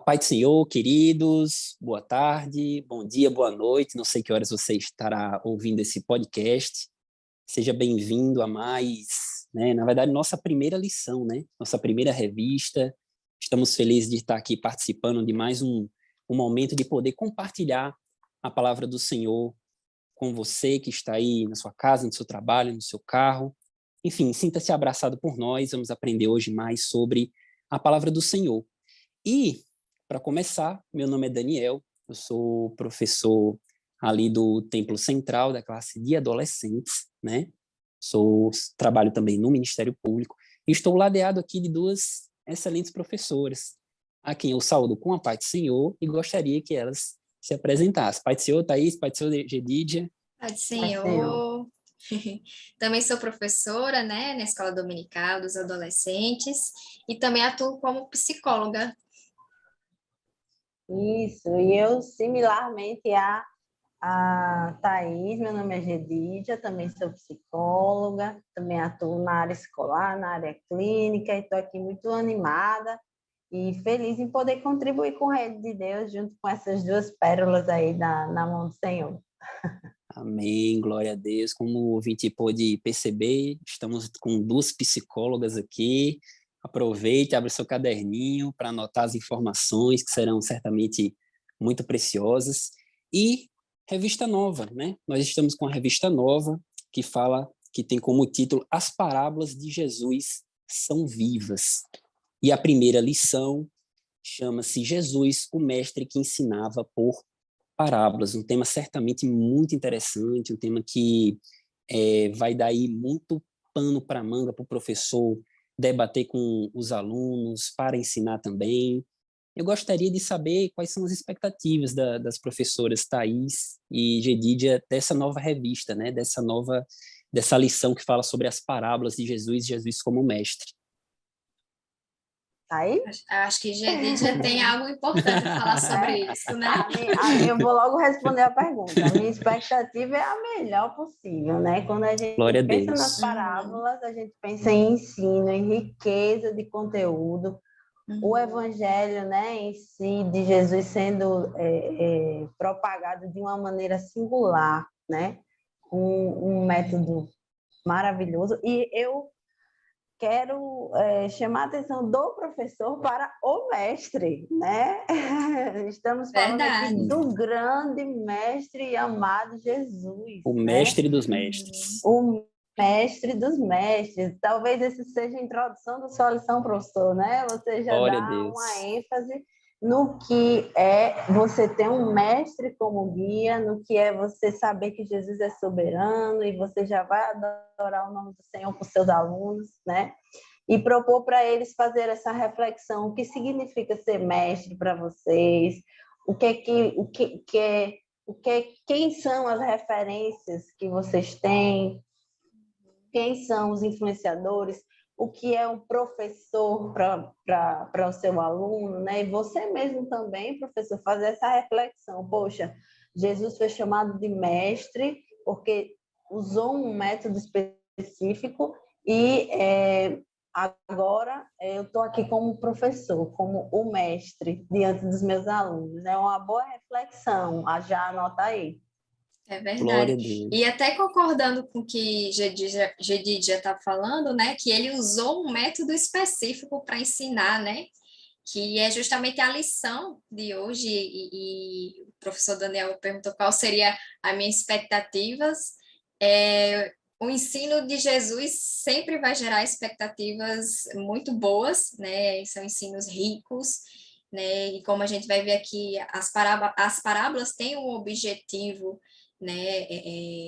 Pai do Senhor, queridos, boa tarde, bom dia, boa noite. Não sei que horas você estará ouvindo esse podcast. Seja bem-vindo a mais, na verdade, nossa primeira lição, Nossa primeira revista. Estamos felizes de estar aqui participando de mais um momento de poder compartilhar a palavra do Senhor com você que está aí na sua casa, no seu trabalho, no seu carro. Enfim, sinta-se abraçado por nós. Vamos aprender hoje mais sobre a palavra do Senhor. E, para começar, meu nome é Daniel, eu sou professor ali do Templo Central da classe de adolescentes, Trabalho também no Ministério Público e estou ladeado aqui de duas excelentes professoras, a quem eu saúdo com a paz do Senhor e gostaria que elas se apresentassem. Paz do Senhor, Thaís, paz do Senhor, Gedídia. Paz do Senhor. Também sou professora, na Escola Dominical dos Adolescentes e também atuo como psicóloga. Isso, e eu, similarmente a Thaís, meu nome é Gedídia, também sou psicóloga, também atuo na área escolar, na área clínica, e estou aqui muito animada e feliz em poder contribuir com a Rede de Deus, junto com essas duas pérolas aí na mão do Senhor. Amém, glória a Deus. Como o ouvinte pôde perceber, estamos com duas psicólogas aqui. Aproveite, abre seu caderninho para anotar as informações que serão certamente muito preciosas. E revista nova, Nós estamos com a revista nova que tem como título As Parábolas de Jesus São Vivas. E a primeira lição chama-se Jesus, o mestre que ensinava por parábolas, um tema certamente muito interessante, um tema que vai dar aí muito pano para manga para o professor debater com os alunos, para ensinar também. Eu gostaria de saber quais são as expectativas das professoras Thaís e Gedídia dessa nova revista, dessa lição que fala sobre as parábolas de Jesus, Jesus como mestre. Aí? Acho que Gedídia tem algo importante a falar sobre isso, Eu vou logo responder a pergunta. A minha expectativa é a melhor possível, Quando a gente pensa nas parábolas, a gente pensa em ensino, em riqueza de conteúdo, o evangelho, em si, de Jesus sendo propagado de uma maneira singular, um método maravilhoso. E eu quero chamar a atenção do professor para o mestre, Estamos falando aqui do grande mestre e amado Jesus. O mestre dos mestres. O mestre dos mestres. Talvez esse seja a introdução da sua lição, professor, Você já Glória dá uma ênfase no que é você ter um mestre como guia, no que é você saber que Jesus é soberano e você já vai adorar o nome do Senhor com seus alunos, E propor para eles fazer essa reflexão, o que significa ser mestre para vocês, quem são as referências que vocês têm, quem são os influenciadores, o que é um professor para o seu aluno, E você mesmo também, professor, fazer essa reflexão. Poxa, Jesus foi chamado de mestre porque usou um método específico e agora eu estou aqui como professor, como o mestre diante dos meus alunos. É uma boa reflexão, já anota aí. É verdade. E até concordando com o que Gedídia está falando, que ele usou um método específico para ensinar, que é justamente a lição de hoje, e o professor Daniel perguntou qual seria as minhas expectativas. O ensino de Jesus sempre vai gerar expectativas muito boas, São ensinos ricos, E como a gente vai ver aqui, as parábolas têm um objetivo,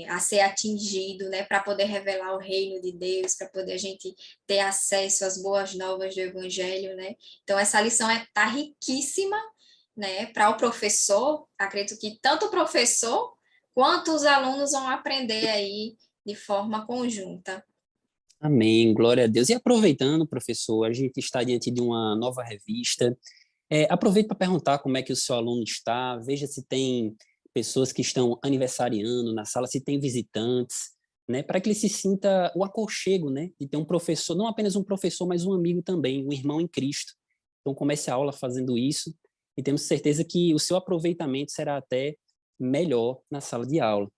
a ser atingido, para poder revelar o reino de Deus, para poder a gente ter acesso às boas novas do Evangelho, Então, essa lição está riquíssima, para o professor. Acredito que tanto o professor quanto os alunos vão aprender aí de forma conjunta. Amém, glória a Deus. E aproveitando, professor, a gente está diante de uma nova revista. Aproveite para perguntar como é que o seu aluno está, veja se tem pessoas que estão aniversariando na sala, se tem visitantes, para que ele se sinta o aconchego, de ter um professor, não apenas um professor, mas um amigo também, um irmão em Cristo. Então, comece a aula fazendo isso e temos certeza que o seu aproveitamento será até melhor na sala de aula.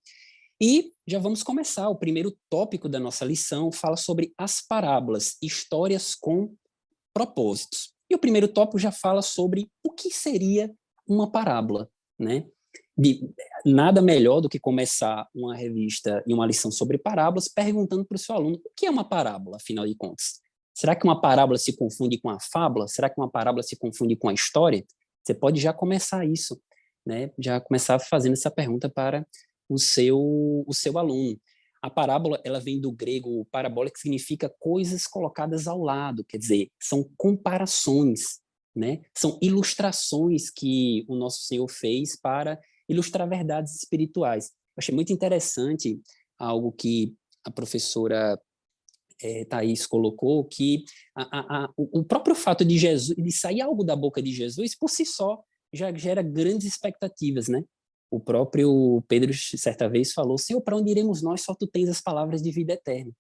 E já vamos começar. O primeiro tópico da nossa lição fala sobre as parábolas, histórias com propósitos. E o primeiro tópico já fala sobre o que seria uma parábola, né? Nada melhor do que começar uma revista e uma lição sobre parábolas perguntando para o seu aluno o que é uma parábola, afinal de contas. Será que uma parábola se confunde com a fábula? Será que uma parábola se confunde com a história? Você pode já começar isso, né? Já começar fazendo essa pergunta para o seu aluno. A parábola, ela vem do grego parabólica, que significa coisas colocadas ao lado, quer dizer, são comparações, né? São ilustrações que o nosso Senhor fez para ilustrar verdades espirituais. Eu achei muito interessante algo que a professora Thaís colocou, que o próprio fato de Jesus, de sair algo da boca de Jesus, por si só, já gera grandes expectativas, né? O próprio Pedro, certa vez, falou: Senhor, para onde iremos nós? Só tu tens as palavras de vida eterna.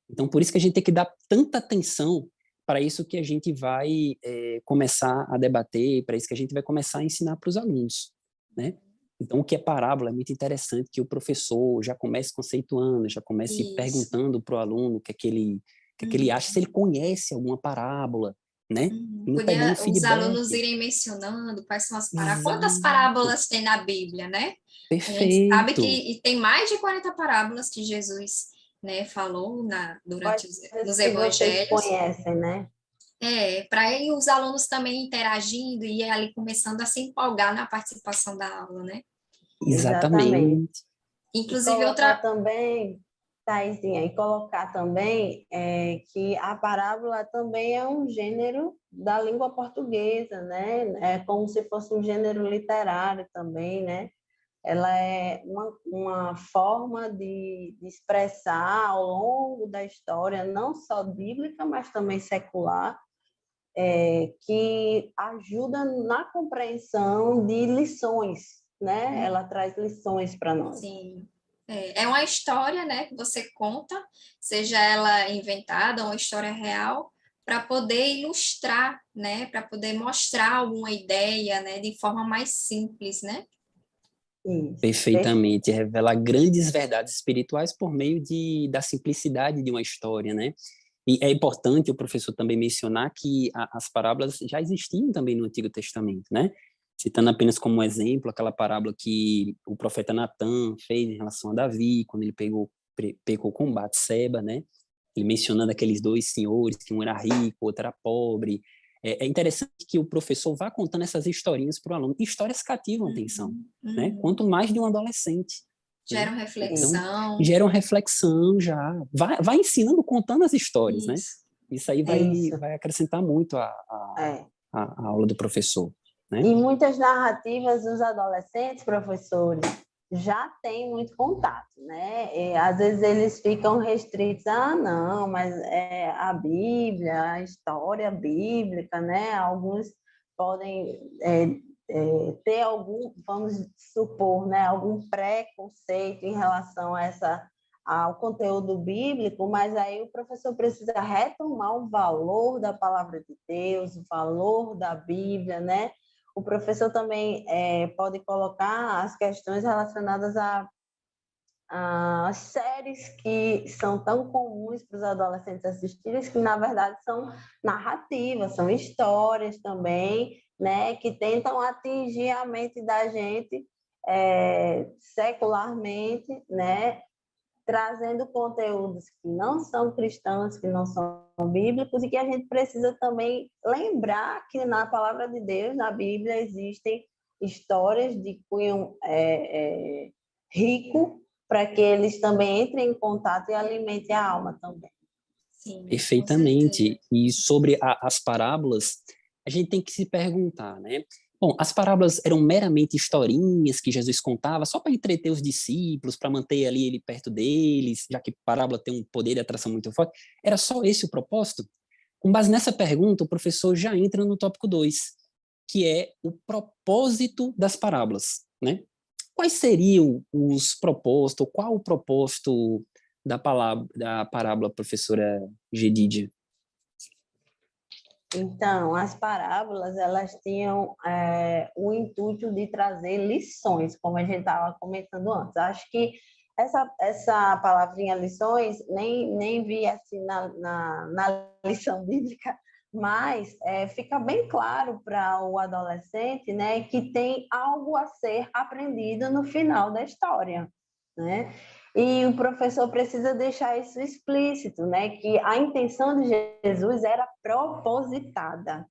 Então, por isso que a gente tem que dar tanta atenção para isso que a gente vai começar a debater, para isso que a gente vai começar a ensinar para os alunos, né? Então, o que é parábola é muito interessante que o professor já comece conceituando, já comece perguntando para o aluno o que é que ele acha, se ele conhece alguma parábola, né? Podia os alunos irem mencionando quais são as parábolas. Quantas parábolas tem na Bíblia, né? Perfeito. A gente sabe que tem mais de 40 parábolas que Jesus, né, falou durante nos evangelhos. Vocês conhecem, né? Para os alunos também interagindo e ali começando a se empolgar na participação da aula, né? Exatamente. Inclusive, outra também, Thaisinha, e colocar também que a parábola também é um gênero da língua portuguesa, né? É como se fosse um gênero literário também, né? Ela é uma forma de expressar ao longo da história, não só bíblica, mas também secular, que ajuda na compreensão de lições, né? Ela traz lições para nós. Sim. É uma história, né, que você conta, seja ela inventada ou uma história real, para poder ilustrar, né, para poder mostrar alguma ideia, né, de forma mais simples, né? Isso. Perfeitamente, revelar grandes verdades espirituais por meio da simplicidade de uma história, né? E é importante o professor também mencionar que as parábolas já existiam também no Antigo Testamento, né? Citando apenas como exemplo aquela parábola que o profeta Natan fez em relação a Davi, quando ele pecou com Batseba, né? Ele mencionando aqueles dois senhores, que um era rico, o outro era pobre. É interessante que o professor vá contando essas historinhas para o aluno. Histórias cativam a atenção, né? Quanto mais de um adolescente. Geram reflexão. Então, geram reflexão já. Vai ensinando, contando as histórias, né? Isso aí vai acrescentar muito a aula do professor. Né? E muitas narrativas dos adolescentes, professores, já têm muito contato, né? E, às vezes eles ficam restritos, não, mas a Bíblia, a história bíblica, né? Alguns podem ter algum, vamos supor, né? Algum preconceito em relação ao conteúdo bíblico, mas aí o professor precisa retomar o valor da palavra de Deus, o valor da Bíblia, né? O professor também pode colocar as questões relacionadas às séries que são tão comuns para os adolescentes assistirem, que na verdade são narrativas, são histórias também, né, que tentam atingir a mente da gente secularmente, né, trazendo conteúdos que não são cristãos, que não são bíblicos, e que a gente precisa também lembrar que na palavra de Deus, na Bíblia, existem histórias de cunho rico, para que eles também entrem em contato e alimentem a alma também. Sim, perfeitamente. E sobre as parábolas, a gente tem que se perguntar, né? Bom, as parábolas eram meramente historinhas que Jesus contava só para entreter os discípulos, para manter ali ele perto deles, já que parábola tem um poder de atração muito forte. Era só esse o propósito? Com base nessa pergunta, o professor já entra no tópico 2, que é o propósito das parábolas, né? Quais seriam os propósitos, ou qual o propósito da parábola, professora Gedidia? Então, as parábolas, elas tinham o intuito de trazer lições, como a gente estava comentando antes. Acho que essa palavrinha lições nem vi assim na lição bíblica, mas fica bem claro para o adolescente, né, que tem algo a ser aprendido no final da história, né? E o professor precisa deixar isso explícito, né? Que a intenção de Jesus era propositada,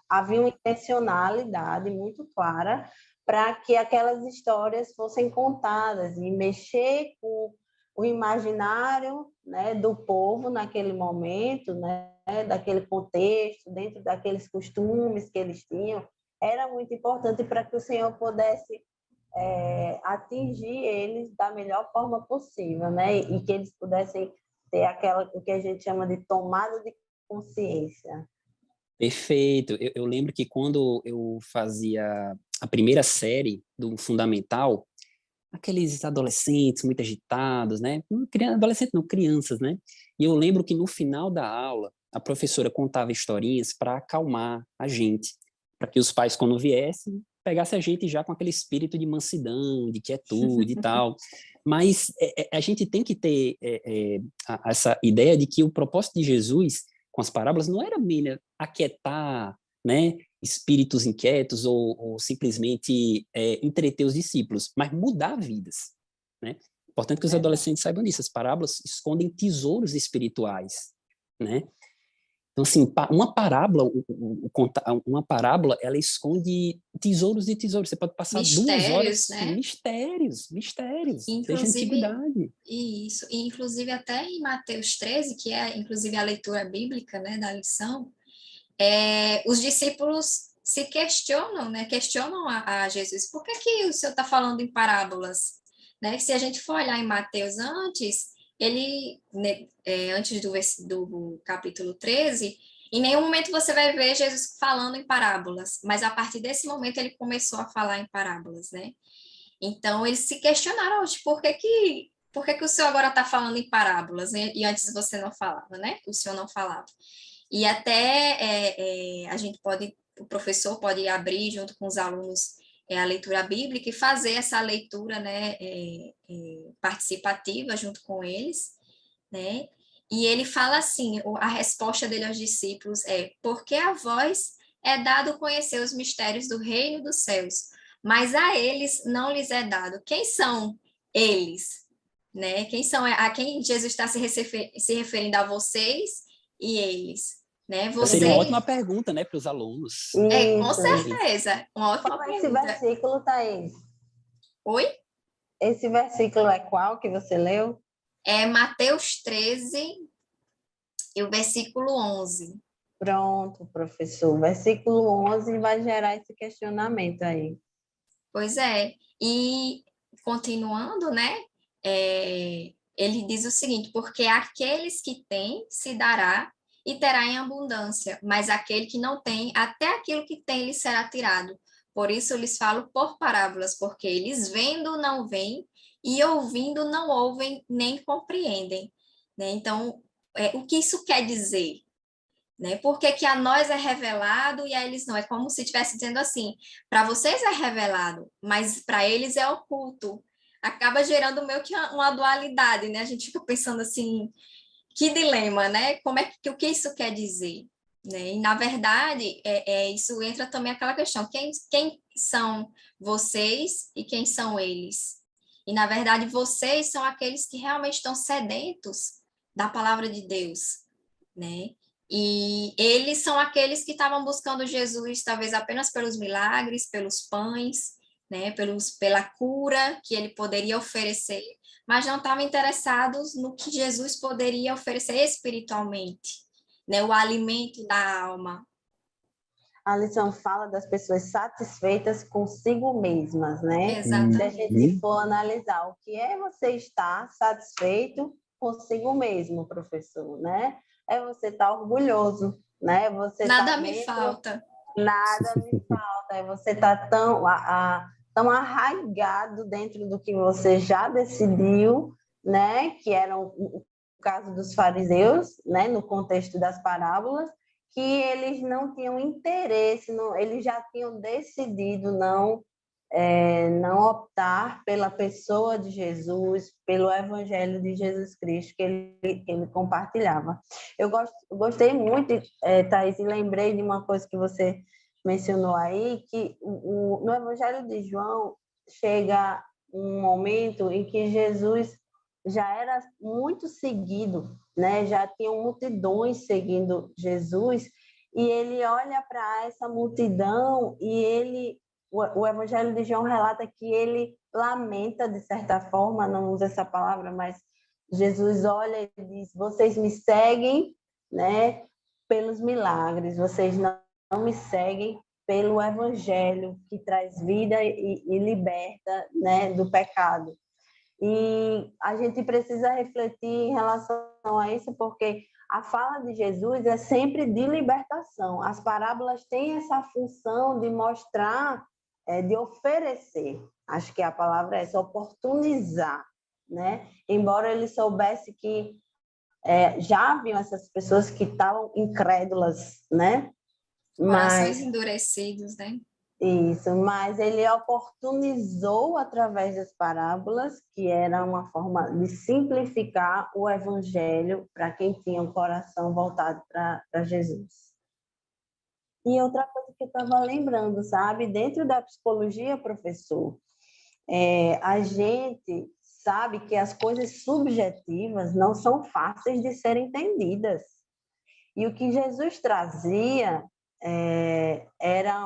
havia uma intencionalidade muito clara para que aquelas histórias fossem contadas e mexer com o imaginário, né, do povo naquele momento, né, daquele contexto, dentro daqueles costumes que eles tinham, era muito importante para que o Senhor pudesse atingir eles da melhor forma possível, né? E que eles pudessem ter o que a gente chama de tomada de consciência. Perfeito. Eu lembro que quando eu fazia a primeira série do Fundamental, aqueles adolescentes muito agitados, né? Adolescentes não, crianças, né? E eu lembro que no final da aula, a professora contava historinhas para acalmar a gente, para que os pais, quando viessem, pegasse a gente já com aquele espírito de mansidão, de quietude e tal. Mas a gente tem que ter essa ideia de que o propósito de Jesus com as parábolas não era mesmo aquietar, né, espíritos inquietos ou simplesmente entreter os discípulos, mas mudar vidas, né? Importante que os adolescentes saibam disso. As parábolas escondem tesouros espirituais, né? Então, assim, uma parábola, ela esconde tesouros de tesouros. Você pode passar mistérios, 2 horas, né? Mistérios, desde a antiguidade. Isso, e inclusive até em Mateus 13, que é inclusive a leitura bíblica, né, da lição, os discípulos se questionam, né, questionam a Jesus, por que o Senhor está falando em parábolas? Né? Se a gente for olhar em Mateus antes, ele, né, antes do capítulo 13, em nenhum momento você vai ver Jesus falando em parábolas, mas a partir desse momento ele começou a falar em parábolas, né? Então, eles se questionaram, por que o senhor agora está falando em parábolas, né? E antes você não falava, né? O senhor não falava. E até o professor pode abrir junto com os alunos a leitura bíblica e fazer essa leitura, né, participativa junto com eles, né? E ele fala assim, a resposta dele aos discípulos porque a vós é dado conhecer os mistérios do reino dos céus, mas a eles não lhes é dado. Quem são eles? Né? Quem são a quem Jesus está se referindo a vocês e eles? Né? Seria uma ótima pergunta, né, para os alunos. Com certeza, uma ótima pergunta. Esse versículo, Thaís? Oi? Esse versículo é qual que você leu? É Mateus 13 e o versículo 11. Pronto, professor. Versículo 11 vai gerar esse questionamento aí. Pois é. E, continuando, né, ele diz o seguinte, porque aqueles que têm se dará e terá em abundância, mas aquele que não tem, até aquilo que tem lhe será tirado. Por isso eu lhes falo por parábolas, porque eles vendo não veem, e ouvindo não ouvem nem compreendem. Né? Então, o que isso quer dizer? Né? Por que a nós é revelado e a eles não? É como se estivesse dizendo assim, para vocês é revelado, mas para eles é oculto. Acaba gerando meio que uma dualidade, né? A gente fica pensando assim, que dilema, né? O que isso quer dizer? Né? E, na verdade, isso entra também aquela questão, quem são vocês e quem são eles? E, na verdade, vocês são aqueles que realmente estão sedentos da palavra de Deus, né? E eles são aqueles que estavam buscando Jesus, talvez apenas pelos milagres, pelos pães, né? Pela cura que ele poderia oferecer, mas não estavam interessados no que Jesus poderia oferecer espiritualmente, né? O alimento da alma. A lição fala das pessoas satisfeitas consigo mesmas, né? Exatamente. Se a gente for analisar o que é você estar satisfeito consigo mesmo, professor, né? É você estar orgulhoso, né? Você nada me falta. Nada me falta. É você estar tão arraigado dentro do que você já decidiu, né? Que era o caso dos fariseus, né? No contexto das parábolas, que eles não tinham interesse, eles já tinham decidido não optar pela pessoa de Jesus, pelo Evangelho de Jesus Cristo que ele compartilhava. Eu gostei muito, Thaís, e lembrei de uma coisa que você mencionou aí, que no Evangelho de João chega um momento em que Jesus já era muito seguido, né? Já tinham multidões seguindo Jesus, e ele olha para essa multidão e o Evangelho de João relata que ele lamenta, de certa forma, não usa essa palavra, mas Jesus olha e diz: vocês me seguem, né, pelos milagres, vocês não me seguem pelo Evangelho que traz vida e liberta, né, do pecado. E a gente precisa refletir em relação a isso, porque a fala de Jesus é sempre de libertação. As parábolas têm essa função de mostrar, de oferecer. Acho que a palavra é essa, oportunizar, né? Embora ele soubesse que já haviam essas pessoas que estavam incrédulas, né? Corações endurecidos, né? Isso, mas ele oportunizou através das parábolas, que era uma forma de simplificar o evangelho para quem tinha um coração voltado para Jesus. E outra coisa que eu estava lembrando, sabe? Dentro da psicologia, professor, a gente sabe que as coisas subjetivas não são fáceis de serem entendidas. E o que Jesus trazia era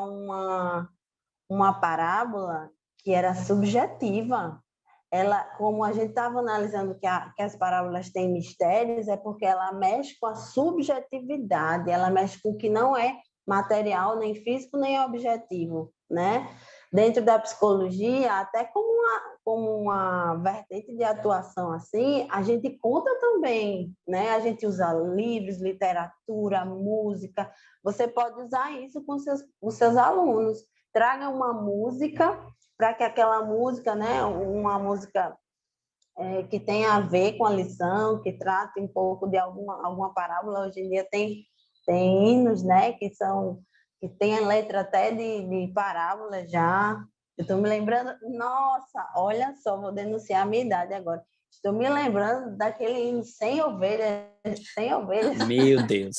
uma parábola que era subjetiva. Ela, como a gente estava analisando que as parábolas têm mistérios, é porque ela mexe com a subjetividade, ela mexe com o que não é material, nem físico, nem objetivo, né? Dentro da psicologia, até como uma vertente de atuação assim, a gente conta também, né? A gente usa livros, literatura, música. Você pode usar isso com os seus alunos. Traga uma música para que aquela música, né? Uma música que tenha a ver com a lição, que trate um pouco de alguma parábola. Hoje em dia tem hinos, né? Que tem a letra até de parábola já. Eu estou me lembrando, nossa, olha só, vou denunciar a minha idade agora. Estou me lembrando daquele hino 100 ovelhas, 100 ovelhas. Meu Deus.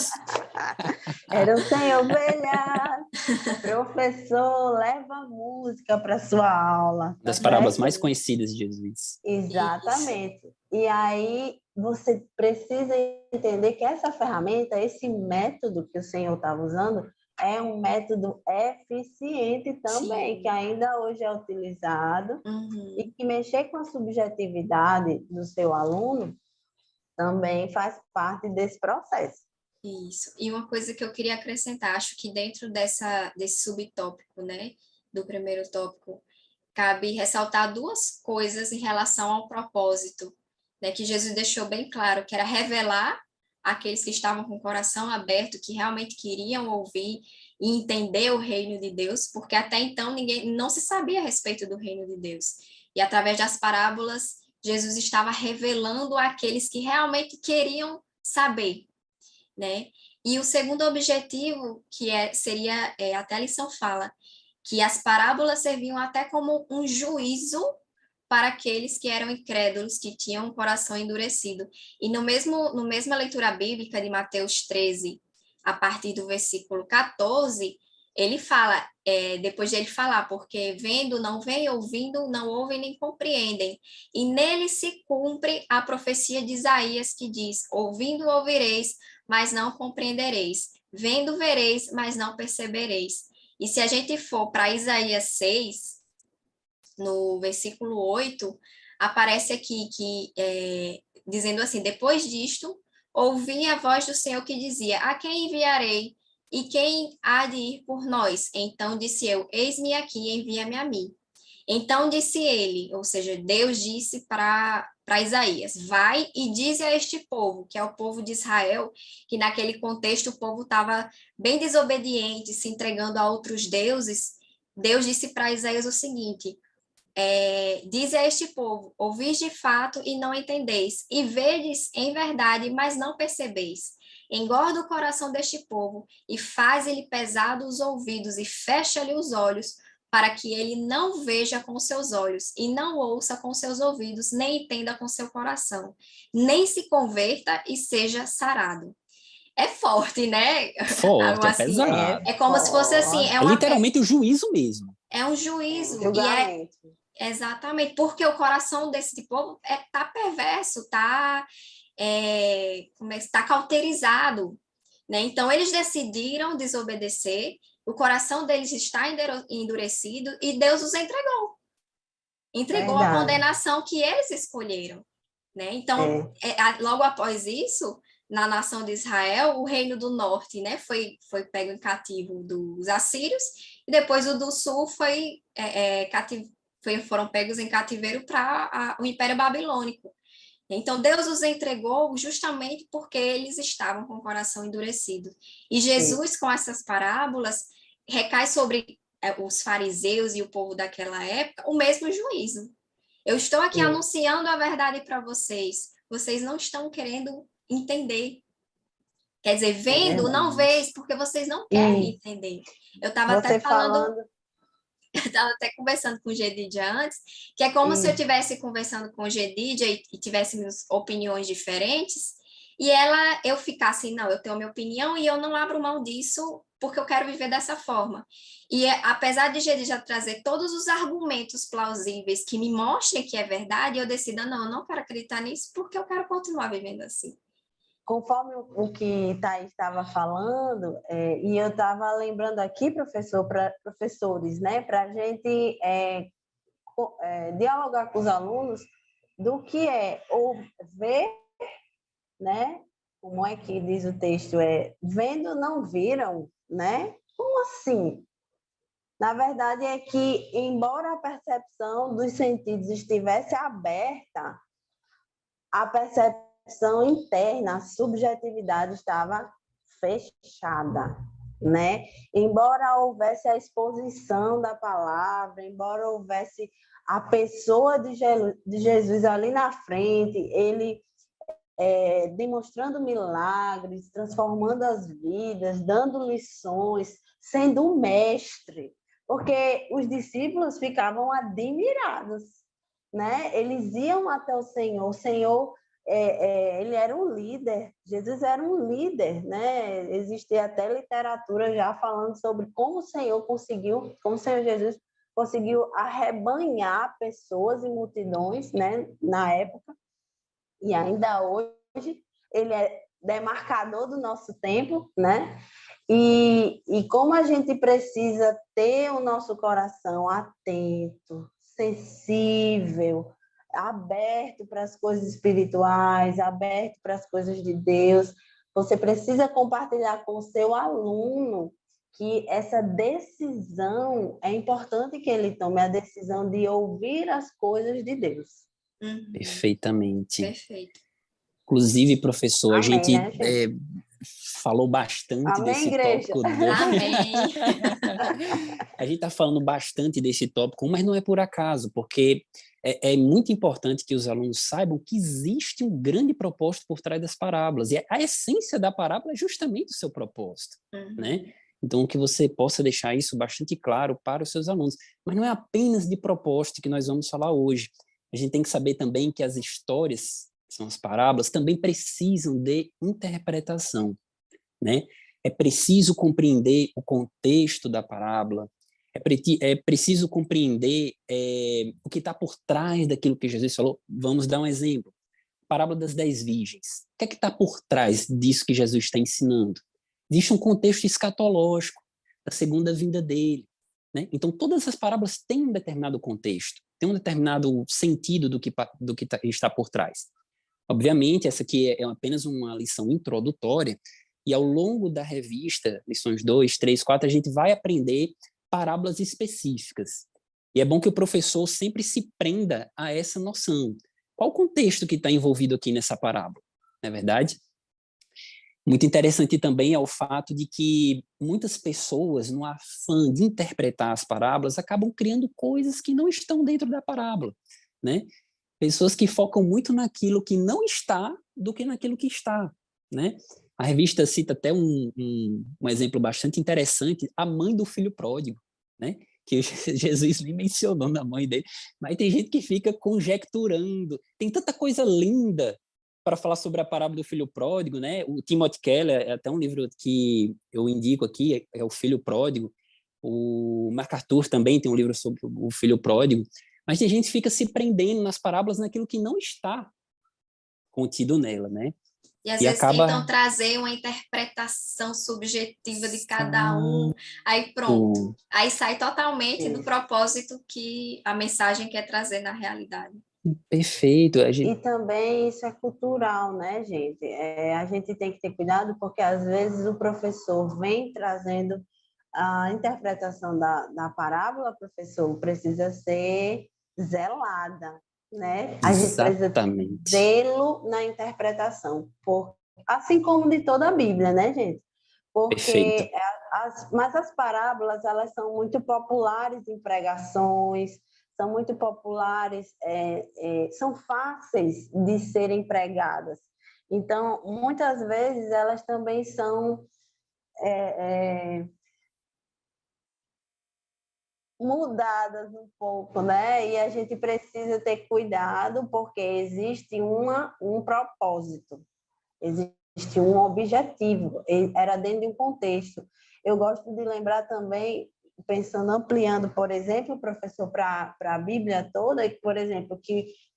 Eram 100 ovelhas. Professor, leva música para sua aula. Das parábolas mais conhecidas de Jesus. Exatamente. E aí você precisa entender que essa ferramenta, esse método que o Senhor estava usando, é um método eficiente também, que ainda hoje é utilizado, e que mexer com a subjetividade do seu aluno também faz parte desse processo. Isso. E uma coisa que eu queria acrescentar, acho que dentro desse subtópico, né, do primeiro tópico, cabe ressaltar duas coisas em relação ao propósito, né, que Jesus deixou bem claro, que era revelar aqueles que estavam com o coração aberto, que realmente queriam ouvir e entender o reino de Deus, porque até então ninguém não se sabia a respeito do reino de Deus. E através das parábolas, Jesus estava revelando àqueles que realmente queriam saber, né? E o segundo objetivo, que seria, até a lição fala, que as parábolas serviam até como um juízo para aqueles que eram incrédulos, que tinham um coração endurecido. E na mesma leitura bíblica de Mateus 13, a partir do versículo 14, ele fala, depois de ele falar, porque vendo não veem, ouvindo não ouvem nem compreendem. E nele se cumpre a profecia de Isaías, que diz: ouvindo ouvireis, mas não compreendereis. Vendo vereis, mas não percebereis. E se a gente for para Isaías 6, no versículo 8, aparece aqui dizendo assim: depois disto, ouvi a voz do Senhor que dizia: a quem enviarei? E quem há de ir por nós? Então disse eu: eis-me aqui, envia-me a mim. Então disse ele, ou seja, Deus disse para Isaías: vai e dize a este povo, que é o povo de Israel, que naquele contexto o povo estava bem desobediente, se entregando a outros deuses. Deus disse para Isaías o seguinte: dize a este povo: ouvis de fato e não entendeis, e vedes em verdade, mas não percebeis. engorda o coração deste povo e faz-lhe pesado os ouvidos e fecha-lhe os olhos, para que ele não veja com seus olhos e não ouça com seus ouvidos, nem entenda com seu coração, nem se converta e seja sarado. É forte, né? Forte, assim, pesado. É como se fosse assim. É literalmente o juízo mesmo. É um juízo. Julgamento. Exatamente, porque o coração desse povo tá perverso, tá cauterizado, né? Então, eles decidiram desobedecer, o coração deles está endurecido e Deus os entregou. Entregou a condenação que eles escolheram, né? Então, logo após isso, na nação de Israel, o reino do norte, né, foi pego em cativo dos assírios, e depois o do sul foram pegos em cativeiro para o Império Babilônico. Então, Deus os entregou justamente porque eles estavam com o coração endurecido. E Jesus, com essas parábolas, recai sobre os fariseus e o povo daquela época o mesmo juízo. Eu estou aqui anunciando a verdade para vocês. Vocês não estão querendo entender. Quer dizer, vendo, não vês, porque vocês não querem entender. Eu estava até falando... Eu estava até conversando com o Gedidia antes, que é como se eu estivesse conversando com o Gedidia e tivéssemos opiniões diferentes, e eu ficasse, não, eu tenho a minha opinião e eu não abro mão disso porque eu quero viver dessa forma. E apesar de Gedidia trazer todos os argumentos plausíveis que me mostrem que é verdade, eu decido, não, eu não quero acreditar nisso porque eu quero continuar vivendo assim. Conforme o que Thaís estava falando, e eu estava lembrando aqui, professores, né, para a gente dialogar com os alunos do que ver, né, como é que diz o texto, vendo não viram, né? Como assim? Na verdade é que, embora a percepção dos sentidos estivesse aberta, a percepção interna, a subjetividade estava fechada, né? Embora houvesse a exposição da palavra, embora houvesse a pessoa de Jesus ali na frente, ele demonstrando milagres, transformando as vidas, dando lições, sendo um mestre, porque os discípulos ficavam admirados, né? Eles iam até o Senhor, ele era um líder, Jesus era um líder, né? Existe até literatura já falando sobre como o Senhor Jesus conseguiu arrebanhar pessoas e multidões, né? Na época, e ainda hoje ele é demarcador do nosso tempo, né? E como a gente precisa ter o nosso coração atento, sensível, aberto para as coisas espirituais, aberto para as coisas de Deus. Você precisa compartilhar com o seu aluno que essa decisão, é importante que ele tome a decisão de ouvir as coisas de Deus. Perfeitamente. Perfeito. Inclusive, professor, Amém, a gente, né, falou bastante desse igreja. tópico. Amém. A gente está falando bastante desse tópico, mas não é por acaso, porque é muito importante que os alunos saibam que existe um grande propósito por trás das parábolas, e a essência da parábola é justamente o seu propósito, né? Então, que você possa deixar isso bastante claro para os seus alunos. Mas não é apenas de propósito que nós vamos falar hoje. A gente tem que saber também que as histórias, que são as parábolas, também precisam de interpretação, né? É preciso compreender o contexto da parábola, é preciso compreender o que está por trás daquilo que Jesus falou. Vamos dar um exemplo. Parábola das 10 virgens. O que é que está por trás disso que Jesus está ensinando? Existe um contexto escatológico da segunda vinda dele, né? Então, todas as parábolas têm um determinado contexto, têm um determinado sentido do que está por trás. Obviamente, essa aqui é apenas uma lição introdutória, e ao longo da revista, lições 2, 3, 4, a gente vai aprender parábolas específicas. E é bom que o professor sempre se prenda a essa noção. Qual o contexto que está envolvido aqui nessa parábola? Não é verdade? Muito interessante também é o fato de que muitas pessoas, no afã de interpretar as parábolas, acabam criando coisas que não estão dentro da parábola, né? Pessoas que focam muito naquilo que não está do que naquilo que está, né? A revista cita até um exemplo bastante interessante, a mãe do filho pródigo, né? Que Jesus nem mencionou na mãe dele, mas tem gente que fica conjecturando. Tem tanta coisa linda para falar sobre a parábola do filho pródigo, né? O Timothy Keller, é até um livro que eu indico aqui, é o Filho Pródigo. O MacArthur também tem um livro sobre o filho pródigo. Mas tem gente que fica se prendendo nas parábolas naquilo que não está contido nela, né? E às vezes tentam trazer uma interpretação subjetiva de cada um, aí pronto. Aí sai totalmente do propósito que a mensagem quer trazer na realidade. Perfeito. E também isso é cultural, né, gente? A gente tem que ter cuidado porque às vezes o professor vem trazendo a interpretação da parábola, professor, precisa ser zelada, né? A gente precisa zelo na interpretação, assim como de toda a Bíblia, né, gente? Porque mas as parábolas, elas são muito populares em pregações, são muito populares, são fáceis de serem pregadas. Então, muitas vezes, elas também são mudadas um pouco, né? E a gente precisa ter cuidado, porque existe um propósito, existe um objetivo, era dentro de um contexto. Eu gosto de lembrar também, pensando, ampliando, por exemplo, professor, para a Bíblia toda, por exemplo,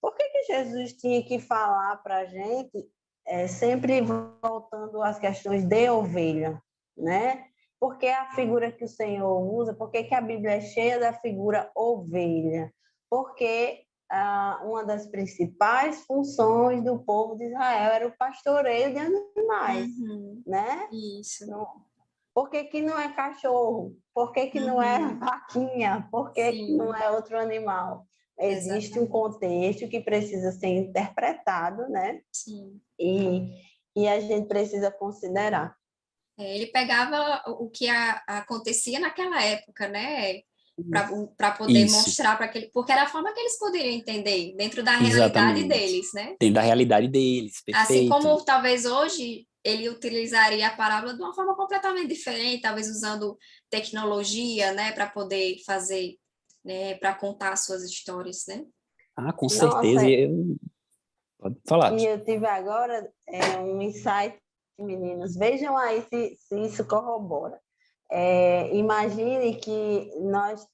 por que Jesus tinha que falar para a gente, sempre voltando às questões de ovelha, né? Porque a figura que o Senhor usa, por que a Bíblia é cheia da figura ovelha? Porque uma das principais funções do povo de Israel era o pastoreio de animais, né? Isso. Por que não é cachorro? Por que não é vaquinha? Por que não é outro animal? Existe um contexto que precisa ser interpretado, né? Sim. E a gente precisa considerar. Ele pegava o que acontecia naquela época, né? Para poder mostrar para aquele, porque era a forma que eles poderiam entender dentro da realidade deles, né? Dentro da realidade deles, perfeito. Assim como talvez hoje ele utilizaria a parábola de uma forma completamente diferente, talvez usando tecnologia, né, para poder fazer, né, para contar as suas histórias, né? Com certeza. Pode falar. E eu tive agora um insight, meninos. Vejam aí se isso corrobora. Imagine que nós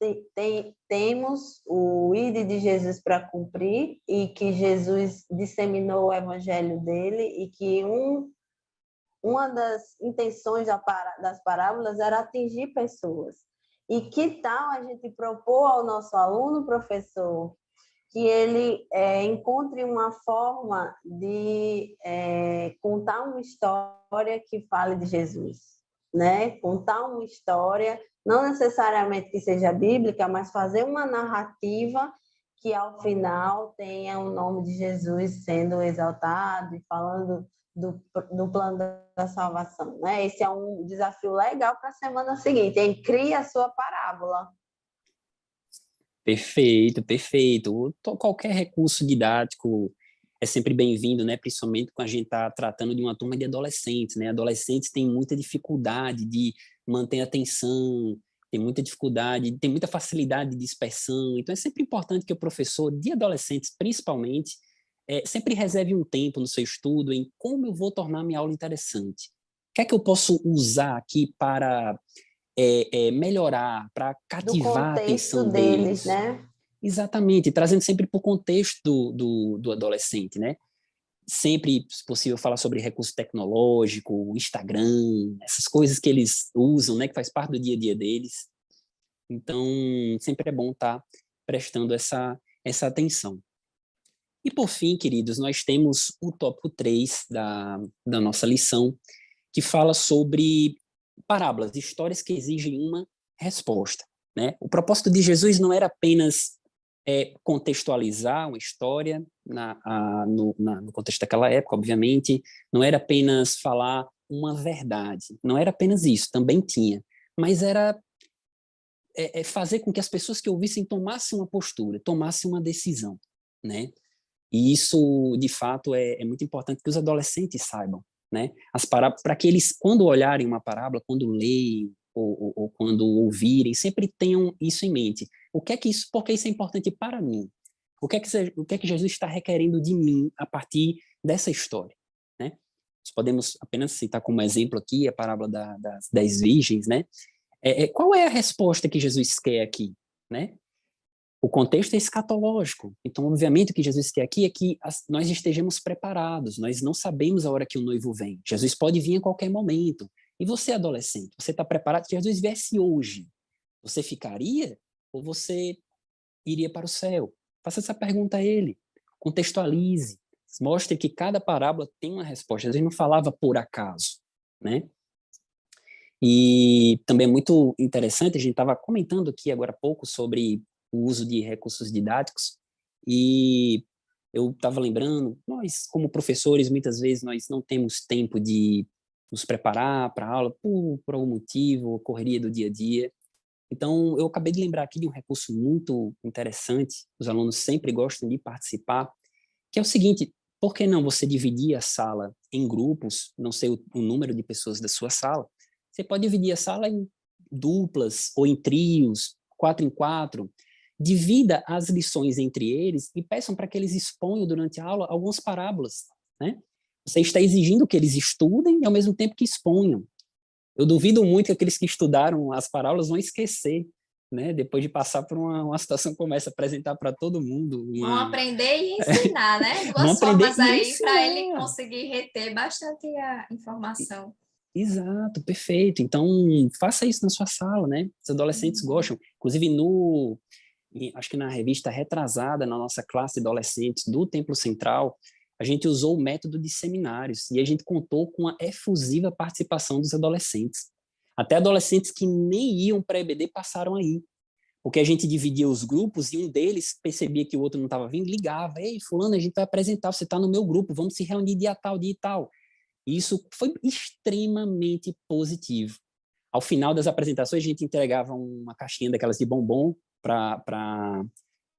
temos o ID de Jesus para cumprir e que Jesus disseminou o evangelho dele e que uma das intenções das parábolas era atingir pessoas. E que tal a gente propor ao nosso aluno, professor, que ele encontre uma forma de contar uma história que fale de Jesus, né? Contar uma história, não necessariamente que seja bíblica, mas fazer uma narrativa que, ao final, tenha o nome de Jesus sendo exaltado e falando do plano da salvação, né? Esse é um desafio legal para a semana seguinte, cria a sua parábola. Perfeito, perfeito. Qualquer recurso didático é sempre bem-vindo, né? Principalmente quando a gente está tratando de uma turma de adolescentes, né? Adolescentes têm muita dificuldade de manter a atenção, tem muita dificuldade, tem muita facilidade de dispersão. Então, é sempre importante que o professor de adolescentes, principalmente, sempre reserve um tempo no seu estudo em como eu vou tornar minha aula interessante. O que é que eu posso usar aqui para melhorar, para cativar a atenção deles, né? Exatamente, trazendo sempre para o contexto do adolescente, né? Sempre, se possível, falar sobre recurso tecnológico, Instagram, essas coisas que eles usam, né? Que faz parte do dia a dia deles. Então, sempre é bom estar prestando essa atenção. E, por fim, queridos, nós temos o tópico 3 da nossa lição, que fala sobre parábolas, histórias que exigem uma resposta, né? O propósito de Jesus não era apenas contextualizar uma história no contexto daquela época, obviamente, não era apenas falar uma verdade, não era apenas isso, também tinha, mas era fazer com que as pessoas que ouvissem tomassem uma postura, tomassem uma decisão, né? E isso, de fato, é muito importante que os adolescentes saibam, né? As parábolas, para que eles, quando olharem uma parábola, quando leem ou quando ouvirem, sempre tenham isso em mente. Por que isso é importante para mim? O que é que Jesus está requerendo de mim a partir dessa história, né? Nós podemos apenas citar como exemplo aqui a parábola das 10 virgens, né? Qual é a resposta que Jesus quer aqui, né? O contexto é escatológico. Então, obviamente, o que Jesus quer aqui é que nós estejamos preparados. Nós não sabemos a hora que o noivo vem. Jesus pode vir a qualquer momento. E você, adolescente, você está preparado? Se Jesus viesse hoje, você ficaria ou você iria para o céu? Faça essa pergunta a ele. Contextualize. Mostre que cada parábola tem uma resposta. Jesus não falava por acaso, né? E também é muito interessante, a gente estava comentando aqui agora há pouco sobre o uso de recursos didáticos, e eu estava lembrando, nós como professores, muitas vezes nós não temos tempo de nos preparar para a aula por algum motivo, correria do dia a dia. Então, eu acabei de lembrar aqui de um recurso muito interessante, os alunos sempre gostam de participar, que é o seguinte: por que não você dividir a sala em grupos, não sei o número de pessoas da sua sala, você pode dividir a sala em duplas ou em trios, 4 em 4, divida as lições entre eles e peçam para que eles exponham durante a aula algumas parábolas, né? Você está exigindo que eles estudem e ao mesmo tempo que exponham. Eu duvido muito que aqueles que estudaram as parábolas vão esquecer, né? Depois de passar por uma situação como essa, apresentar para todo mundo. Vão aprender e ensinar, né? Duas formas aí para ele conseguir reter bastante a informação. Exato, perfeito. Então, faça isso na sua sala, né? Os adolescentes gostam. Inclusive, acho que na revista retrasada, na nossa classe de adolescentes do Templo Central, a gente usou o método de seminários e a gente contou com a efusiva participação dos adolescentes. Até adolescentes que nem iam para a EBD passaram aí, porque a gente dividia os grupos e um deles percebia que o outro não estava vindo, ligava: ei, fulano, a gente vai apresentar, você está no meu grupo, vamos se reunir dia tal, dia e tal. E isso foi extremamente positivo. Ao final das apresentações, a gente entregava uma caixinha daquelas de bombom para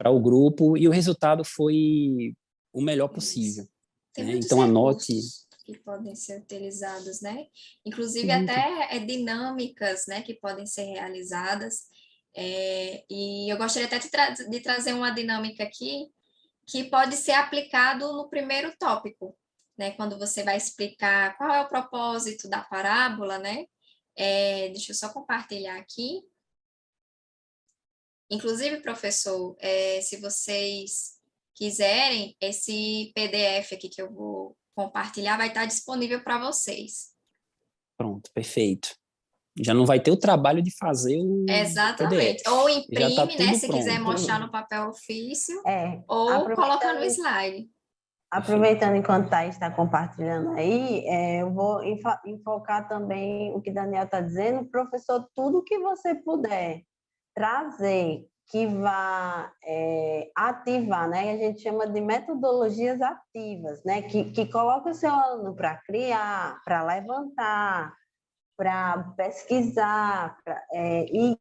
o grupo e o resultado foi o melhor possível. Tem né? muitos Então, anote que podem ser utilizados, né? Inclusive, até dinâmicas, né, que podem ser realizadas. E eu gostaria até de trazer uma dinâmica aqui que pode ser aplicado no primeiro tópico, né? Quando você vai explicar qual é o propósito da parábola, né? Deixa eu só compartilhar aqui. Inclusive, professor, se vocês quiserem, esse PDF aqui que eu vou compartilhar vai estar disponível para vocês. Pronto, perfeito. Já não vai ter o trabalho de fazer o Exatamente. PDF. Ou imprime, tá né, se pronto. quiser mostrar no papel ofício, ou coloca no slide. Aproveitando enquanto Thaís está compartilhando aí, eu vou enfocar também o que Daniel está dizendo. Professor, tudo que você puder trazer que vá ativar, né? A gente chama de metodologias ativas, né? Que coloca o seu aluno para criar, para levantar, para pesquisar, e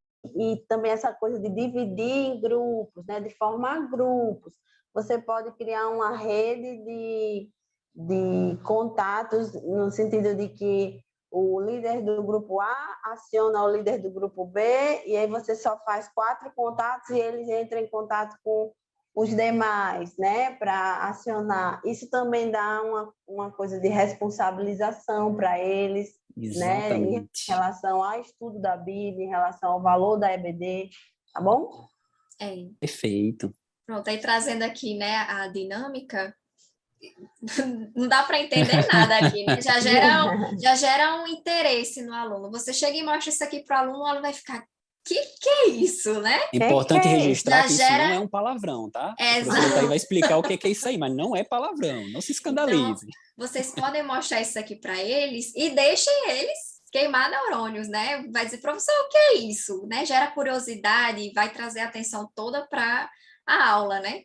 também essa coisa de dividir em grupos, né? De formar grupos. Você pode criar uma rede de contatos no sentido de que o líder do grupo A aciona o líder do grupo B, e aí você só faz 4 contatos e eles entram em contato com os demais, né, para acionar. Isso também dá uma coisa de responsabilização para eles, né, em relação ao estudo da Bíblia, em relação ao valor da EBD, tá bom? Perfeito. Pronto, aí trazendo aqui, né, a dinâmica, não dá para entender nada aqui, né? Já gera um interesse no aluno. Você chega e mostra isso aqui para o aluno vai ficar, que é isso, né? Importante registrar que isso não é um palavrão, tá? O professor aí vai explicar o que é isso aí, mas não é palavrão, não se escandalize. Então, vocês podem mostrar isso aqui para eles e deixem eles queimar neurônios, né? Vai dizer, professor, o que é isso? Né? Gera curiosidade, vai trazer a atenção toda para a aula, né?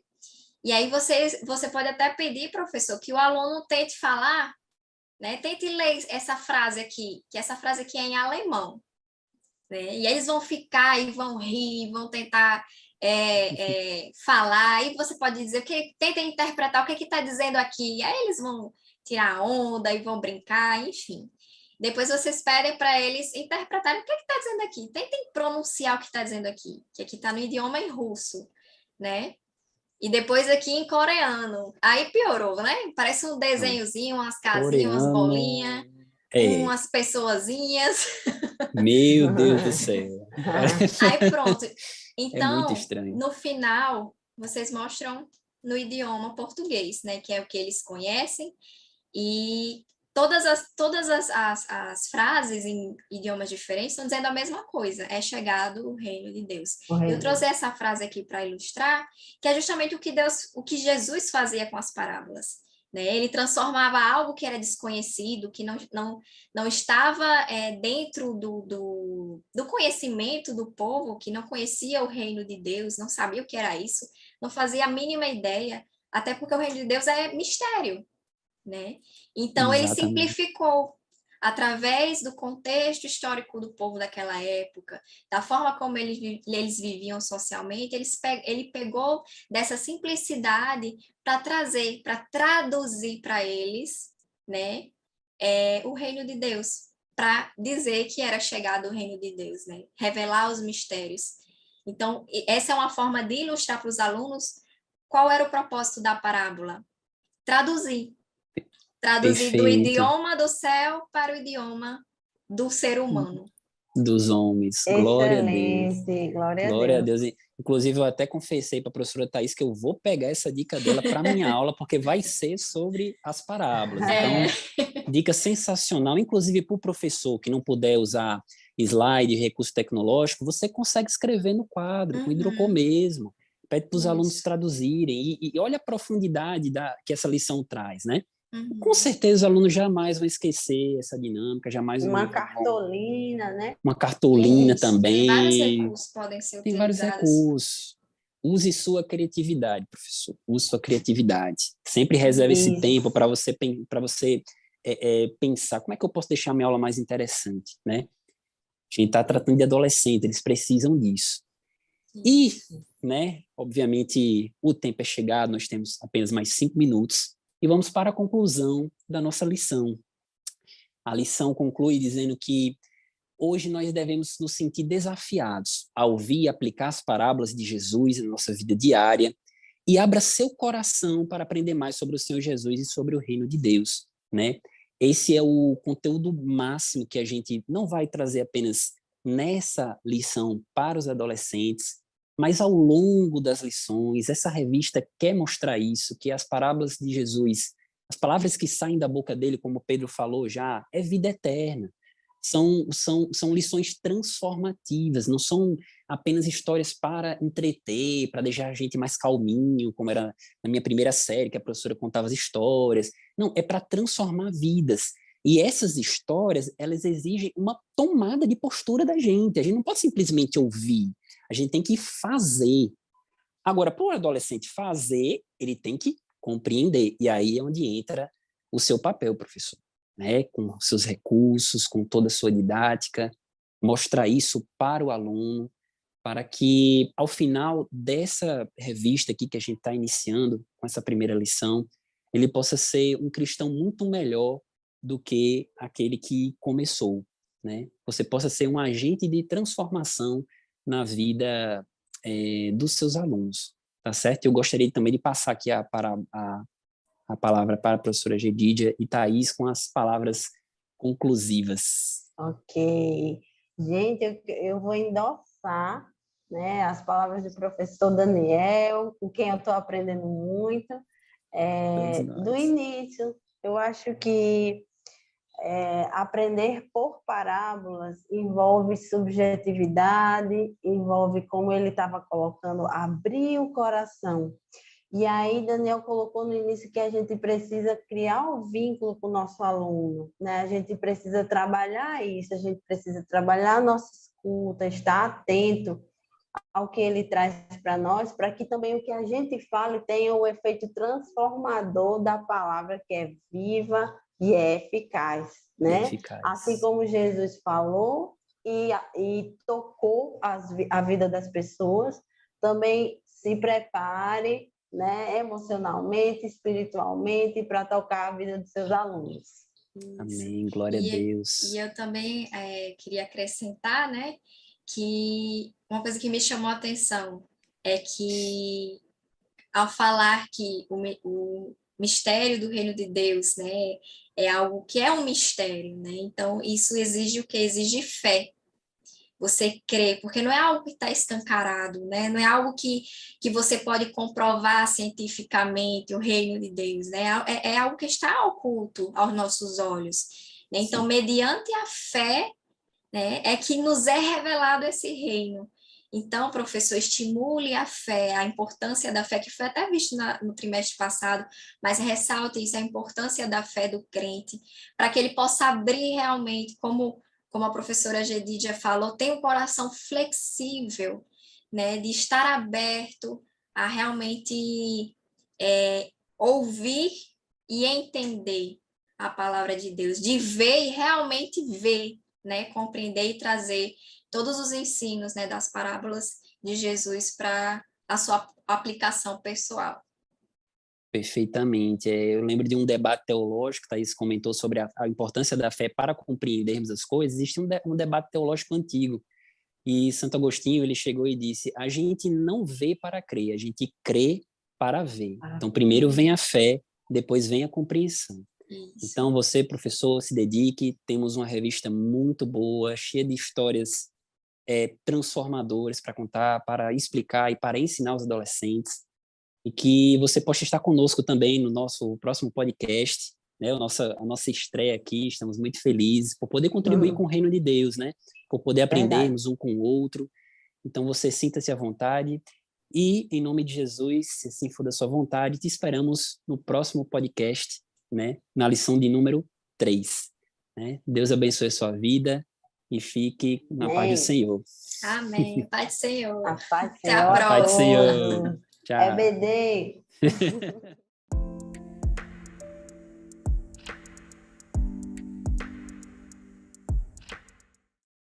E aí você pode até pedir, professor, que o aluno tente falar, né? Tente ler essa frase aqui, que essa frase aqui é em alemão, né? E eles vão ficar e vão rir, vão tentar falar, e você pode dizer, tentem interpretar o que está dizendo aqui, aí eles vão tirar onda e vão brincar, enfim. Depois vocês pedem para eles interpretarem o que está dizendo aqui. Tentem pronunciar o que está dizendo aqui, que aqui está no idioma em russo, né? E depois aqui em coreano. Aí piorou, né? Parece um desenhozinho, umas casinhas, umas bolinhas, umas pessoazinhas. Meu Deus do céu. Aí pronto. Então, muito estranho. No final, vocês mostram no idioma português, né? Que é o que eles conhecem. E todas as frases em idiomas diferentes estão dizendo a mesma coisa, é chegado o reino de Deus. Eu trouxe essa frase aqui para ilustrar, que é justamente o que Jesus fazia com as parábolas. Né? Ele transformava algo que era desconhecido, que não estava dentro do conhecimento do povo, que não conhecia o reino de Deus, não sabia o que era isso, não fazia a mínima ideia, até porque o reino de Deus é mistério. Né? Então, ele simplificou, através do contexto histórico do povo daquela época, da forma como eles viviam socialmente, ele pegou dessa simplicidade para trazer, para traduzir para eles, né, o reino de Deus, para dizer que era chegado o reino de Deus, né? Revelar os mistérios. Então, essa é uma forma de ilustrar para os alunos qual era o propósito da parábola. Traduzir Perfeito. do idioma do céu para o idioma do ser humano. Dos homens. Excelente, Glória a Deus. Glória a Deus. Inclusive, eu até confessei para a professora Thaís que eu vou pegar essa dica dela para minha aula, porque vai ser sobre as parábolas. Então, dica sensacional. Inclusive, para o professor que não puder usar slide, recurso tecnológico, você consegue escrever no quadro, com hidrocor mesmo. Pede para os alunos traduzirem. E olha a profundidade que essa lição traz, né? Com certeza os alunos jamais vão esquecer essa dinâmica, jamais uma cartolina, né? Uma cartolina também. Tem vários recursos que podem ser utilizados. Tem vários recursos. Use sua criatividade, professor. Use sua criatividade. Sempre reserve esse tempo para você pensar como é que eu posso deixar a minha aula mais interessante, né? A gente está tratando de adolescente, eles precisam disso. E, né, obviamente, o tempo é chegado, nós temos apenas mais 5 minutos e vamos para a conclusão da nossa lição. A lição conclui dizendo que hoje nós devemos nos sentir desafiados a ouvir e aplicar as parábolas de Jesus na nossa vida diária e abra seu coração para aprender mais sobre o Senhor Jesus e sobre o reino de Deus, né? Esse é o conteúdo máximo que a gente não vai trazer apenas nessa lição para os adolescentes, mas ao longo das lições. Essa revista quer mostrar isso, que as parábolas de Jesus, as palavras que saem da boca dele, como Pedro falou já, é vida eterna. São lições transformativas, não são apenas histórias para entreter, para deixar a gente mais calminho, como era na minha primeira série, que a professora contava as histórias. Não, é para transformar vidas. E essas histórias, elas exigem uma tomada de postura da gente. A gente não pode simplesmente ouvir, a gente tem que fazer. Agora, para o adolescente fazer, ele tem que compreender. E aí é onde entra o seu papel, professor. Né, com seus recursos, com toda a sua didática, mostrar isso para o aluno, para que, ao final dessa revista aqui que a gente está iniciando, com essa primeira lição, ele possa ser um cristão muito melhor do que aquele que começou. Né? Você possa ser um agente de transformação na vida dos seus alunos. Tá certo? Eu gostaria também de passar aqui a palavra para a professora Gedídia e Thaís com as palavras conclusivas. Ok. Gente, eu vou endossar, né, as palavras do professor Daniel, com quem eu estou aprendendo muito. Do início, eu acho que aprender por parábolas envolve subjetividade, envolve, como ele estava colocando, abrir o coração. E aí, Daniel colocou no início que a gente precisa criar um vínculo com o nosso aluno, né? A gente precisa trabalhar isso, a gente precisa trabalhar a nossa escuta, estar atento ao que ele traz para nós, para que também o que a gente fale tenha o efeito transformador da palavra, que é viva e é eficaz, né? Eficaz. Assim como Jesus falou e tocou a vida das pessoas, também se prepare né? Emocionalmente, espiritualmente, para tocar a vida dos seus alunos. Amém, glória a Deus. E eu também queria acrescentar, né, que uma coisa que me chamou a atenção é que, ao falar que o mistério do reino de Deus, né, é algo que é um mistério, né, então isso exige o quê? Exige fé. Você crê, porque não é algo que está escancarado, né? Não é algo que você pode comprovar cientificamente o reino de Deus, né? É algo que está oculto aos nossos olhos, né? Então, mediante a fé, né, é que nos é revelado esse reino. Então, professor, estimule a fé, a importância da fé, que foi até visto no trimestre passado, mas ressalte isso, a importância da fé do crente, para que ele possa abrir realmente, como a professora Gedidia falou, tem um coração flexível, né, de estar aberto a realmente ouvir e entender a palavra de Deus, de ver e realmente ver, né, compreender e trazer todos os ensinos, né, das parábolas de Jesus para a sua aplicação pessoal. Perfeitamente. Eu lembro de um debate teológico, Thaís comentou sobre a importância da fé para compreendermos as coisas. Existe um debate teológico antigo, e Santo Agostinho ele chegou e disse: a gente não vê para crer, a gente crê para ver. Então, primeiro vem a fé, depois vem a compreensão. Isso. Então, você, professor, se dedique. Temos uma revista muito boa, cheia de histórias transformadoras para contar, para explicar e para ensinar os adolescentes. E que você possa estar conosco também no nosso próximo podcast, né? A nossa estreia aqui. Estamos muito felizes por poder contribuir com o reino de Deus, né? Por poder aprendermos um com o outro. Então, você sinta-se à vontade. E, em nome de Jesus, se assim for da sua vontade, te esperamos no próximo podcast, né? Na lição de número 3. Né? Deus abençoe a sua vida e fique na paz do Senhor. Amém. Paz do Senhor. A paz do Até Senhor. a próxima. Paz do Senhor. Tchau. É BD.